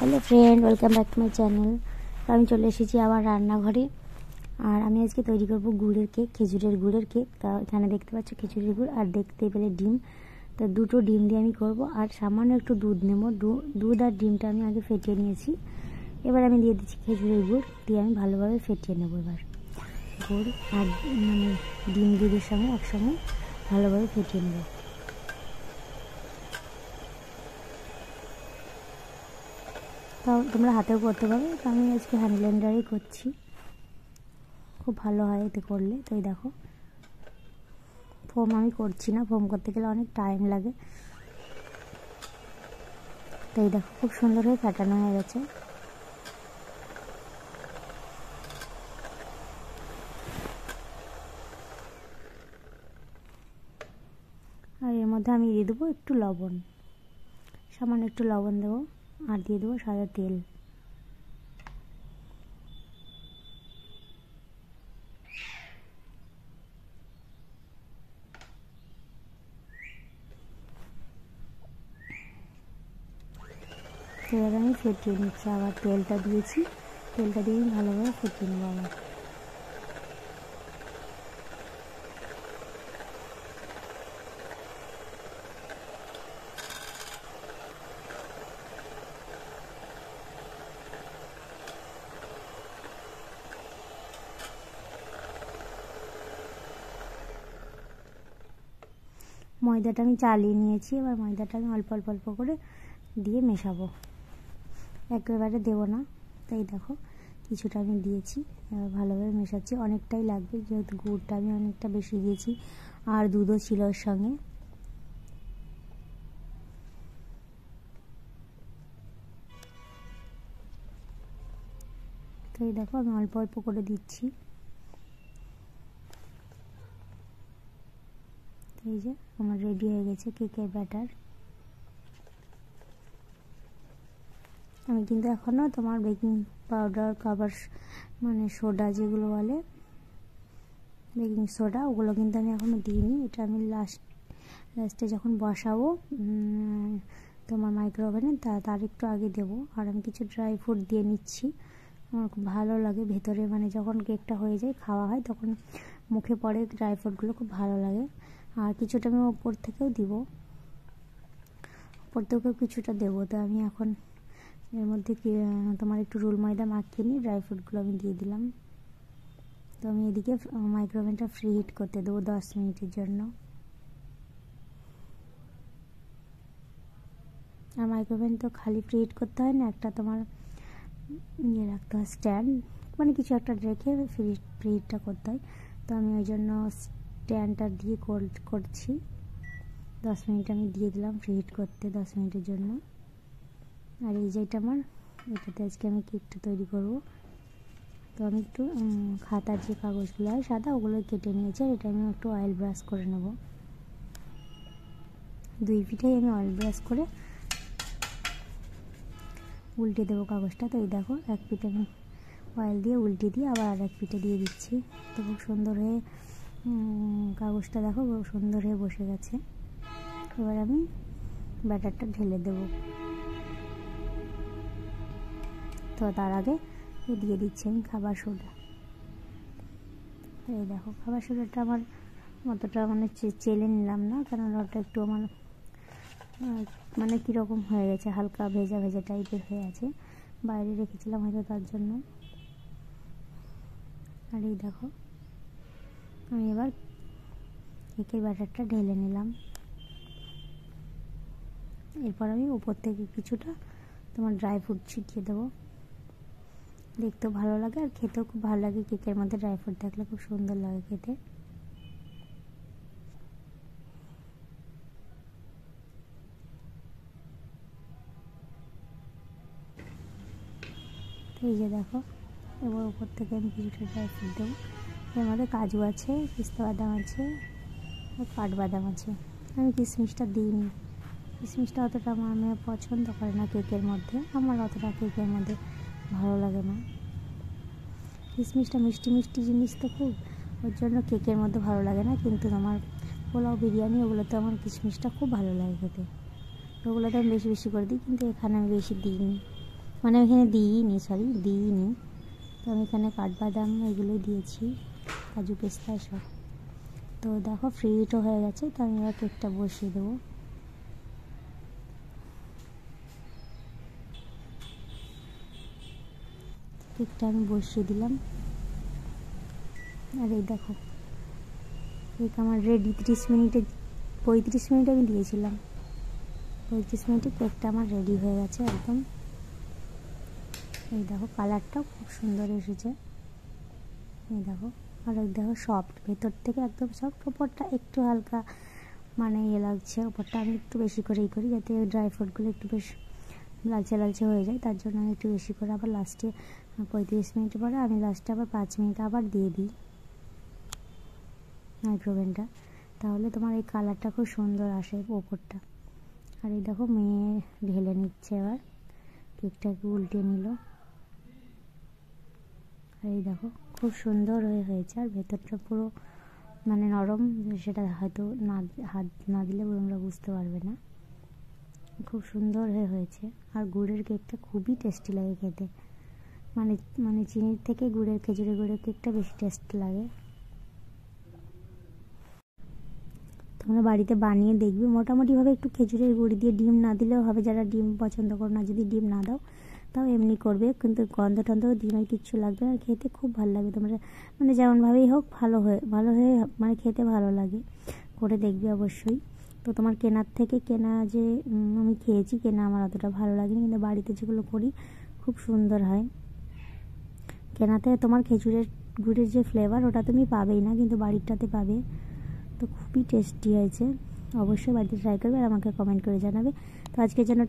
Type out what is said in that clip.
Hello friend, welcome back to my channel. तो আমি চলে এসেছি আবার রান্নাঘরে। আর আমি আজকে তৈরি করব গুড়ের কেক, খেজুরের গুড়ের কেক। তা এখানে দেখতে পাচ্ছ খেজুরের গুড় আর দেখতে পেলে ডিম। তো দুটো ডিম দিয়ে আমি করব আর সামান্য একটু দুধ নেব। দুধ আর ডিমটা আমি আগে ফেটিয়ে নিয়েছি। এবার আমি দিয়ে দিচ্ছি খেজুরের গুড়, দিয়ে আমি ভালোভাবে ফেটিয়ে নেব। এবার গুড় আর ডিম দুধের সঙ্গে একসঙ্গে ভালোভাবে ফেটিয়ে নেব। তাও তোমরা হাতেও করতে পারো, তো আমি আজকে হ্যান্ড ব্লেন্ডারেই করছি, খুব ভালো হয় এতে করলে। তো এই দেখো, ফোম আমি করছি না, ফোম করতে গেলে অনেক টাইম লাগে। তো এই দেখো খুব সুন্দর হয়ে কাটানো হয়ে গেছে। আর এর মধ্যে আমি দিয়ে দেবো একটু লবণ, সামান্য একটু লবণ দেবো, আর দিয়ে দেবো সাদা তেল। এবার আমি ফেটিয়ে নিচ্ছি, আবার তেলটা দিয়েছি, তেলটা দিয়ে আমি ভালোভাবে ফেটিয়ে নেবো। আবার ময়দাটা আমি চালিয়ে নিয়েছি, এবার ময়দাটা আমি অল্প অল্প অল্প করে দিয়ে মেশাবো, একেবারে দেবো না। তাই দেখো কিছুটা আমি দিয়েছি, এবার ভালোভাবে মেশাচ্ছি। অনেকটাই লাগবে যেহেতু গুড়টা আমি অনেকটা বেশি দিয়েছি আর দুধও ছিল ওর সঙ্গে। তো এই দেখো আমি অল্প অল্প করে দিচ্ছি। এই যে আমার রেডি হয়ে গেছে কেকের ব্যাটার। আমি কিন্তু এখনও তোমার বেকিং পাউডার, খাবার সোডা যেগুলো বলে, বেকিং সোডা, ওগুলো কিন্তু আমি এখনও দিইনি। এটা আমি লাস্টে যখন বসাবো তোমার মাইক্রো ওভেনে তার একটু আগে দেবো। আর আমি কিছু ড্রাই ফ্রুট দিয়ে নিচ্ছি, আমার খুব ভালো লাগে ভেতরে, যখন কেকটা হয়ে যায় খাওয়া হয় তখন মুখে পড়ে ড্রাই ফ্রুটগুলো, খুব ভালো লাগে। আর কিছুটা আমি ওপর থেকেও দিব, ওপর থেকেও কিছুটা দেবো। তো আমি এখন এর মধ্যে তোমার একটু রোল ময়দা মাখিয়ে নিয়ে ড্রাই ফ্রুটগুলো আমি দিয়ে দিলাম। তো আমি এদিকে মাইক্রোওভেনটা ফ্রি হিট করতে দেবো 10 মিনিটের জন্য। আর মাইক্রোওভেন তো খালি ফ্রি হিট করতে হয় না, একটা তোমার রাখতে হয় স্ট্যান্ড, কিছু একটা রেখে ফ্রি হিটটা করতে হয়। তো আমি ওই জন্য স্ট্যান্ডটা দিয়ে করছি। 10 মিনিট আমি দিয়ে দিলাম ফ্রি হিট করতে, 10 মিনিটের জন্য। আর এই যেটা আমার, এটাতে আজকে আমি কেকটা তৈরি করব। তো আমি একটু খাতার যে কাগজগুলো হয় সাদা, ওগুলো কেটে নিয়েছি। আর এটা আমি একটু অয়েল ব্রাশ করে নেব, দুই পিঠেই আমি অয়েল ব্রাশ করে উল্টে দেবো কাগজটা। তো এই দেখো এক পিঠে আমি অয়েল দিয়ে উল্টে দিয়ে আবার আর এক পিঠে দিয়ে দিচ্ছি। তো খুব সুন্দর হয়ে কাগজটা দেখো খুব সুন্দর হয়ে বসে গেছে। এবার আমি ব্যাটারটা ঢেলে দেব। তো তার আগে দিয়ে দিচ্ছি আমি খাবার সোডা। এই দেখো খাবার সোডাটা আমার অতটা চেলে নিলাম না, কারণ ওটা একটু আমার কীরকম হয়ে গেছে, হালকা ভেজা ভেজা টাইপের হয়ে আছে, বাইরে রেখেছিলাম হয়তো তার জন্য। আর এই দেখো আমি এবার কেকের ব্যাটারটা ঢেলে নিলাম। এরপর আমি উপর থেকে কিছুটা তোমার ড্রাই ফ্রুট ছিটিয়ে দেবো, দেখতেও ভালো লাগে আর খেতেও খুব ভালো লাগে। কেকের মধ্যে ড্রাই ফ্রুট থাকলে খুব সুন্দর লাগে খেতে। এই যে দেখো এবার উপর থেকে আমি কিছুটা ড্রাই ফ্রুট দেবো। এর মধ্যে কাজু আছে, পিস্তা বাদাম আছে, আর কাঠবাদাম আছে। আমি কিশমিশটা দিইনি, কিশমিশটা অতটা আমার মেয়ে পছন্দ করে না কেকের মধ্যে, আমার অতটা কেকের মধ্যে ভালো লাগে না। কিশমিশটা মিষ্টি মিষ্টি জিনিস তো খুব, ওর জন্য কেকের মধ্যে ভালো লাগে না। কিন্তু আমার পোলাও, বিরিয়ানি, ওগুলোতে আমার কিশমিশটা খুব ভালো লাগে খেতে, ওগুলোতে আমি বেশি বেশি করে দিই, কিন্তু এখানে আমি বেশি দিইনি। মানে এখানে দিইনি, তো আমি এখানে কাঠবাদাম এগুলোই দিয়েছি, কাজু পেস্তা সব। তো দেখো ফ্রি হিটও হয়ে গেছে, তো আমি এবার কেকটা বসিয়ে দেবো। কেকটা আমি বসিয়ে দিলাম, আর এই দেখো কেক আমার রেডি। 35 মিনিট আমি দিয়েছিলাম, 35 মিনিটে কেকটা আমার রেডি হয়ে গেছে একদম। এই দেখো কালারটাও খুব সুন্দর এসেছে, এই দেখো। আর ওই দেখো সফট, ভেতর থেকে একদম সফট, ওপরটা একটু হালকা মানে লাগছে। ওপরটা আমি একটু বেশি করেই করি, যাতে ড্রাই ফ্রুটগুলো একটু বেশ লালচে হয়ে যায়, তার জন্য আমি একটু বেশি করে আবার লাস্টে 35 মিনিট পরে আমি লাস্টে আবার 5 মিনিট আবার দিয়ে দিই মাইক্রোওভেনটা, তাহলে তোমার এই কালারটা খুব সুন্দর আসে ওপরটা। আর এই দেখো মেয়ে ঢেলে নিচ্ছে, এবার কেকটাকে উল্টে নিল। আর এই দেখো খুব সুন্দর হয়েছে, আর ভেতরটা পুরো মানে নরম, সেটা হয়তো না হাত না দিলে তোমরা বুঝতে পারবে না। খুব সুন্দর হয়েছে। আর গুড়ের কেকটা খুবই টেস্টি লাগে খেতে, মানে চিনির থেকে খেজুরের গুড়ের কেকটা বেশি টেস্ট লাগে। তোমরা বাড়িতে বানিয়ে দেখবে, মোটামুটিভাবে একটু খেজুরের গুড় দিয়ে, ডিম না দিলেও হবে, যারা ডিম পছন্দ করো না, যদি ডিম না দাও তাও এমনি করবে, কিন্তু গন্ধ টন্ধ ডিমের কিচ্ছু লাগবে না, খেতে খুব ভালো লাগবে। তোমরা মানে যেমনভাবেই হোক ভালো হয়ে মানে খেতে ভালো লাগে, করে দেখবে অবশ্যই। তো তোমার কেনা যে আমি খেয়েছি, কেনা আমার অতটা ভালো লাগেনি, কিন্তু বাড়িতে যেগুলো করি খুব সুন্দর হয়। কেনাতে তোমার খেজুরের গুড়ের যে ফ্লেভার ওটা তুমি পাবেই না, কিন্তু বাড়িরটাতে পাবে। তো খুবই টেস্টি হয়েছে, অবশ্যই বাড়িতে ট্রাই করবে আর আমাকে কমেন্ট করে জানাবে। তো আজকের জন্য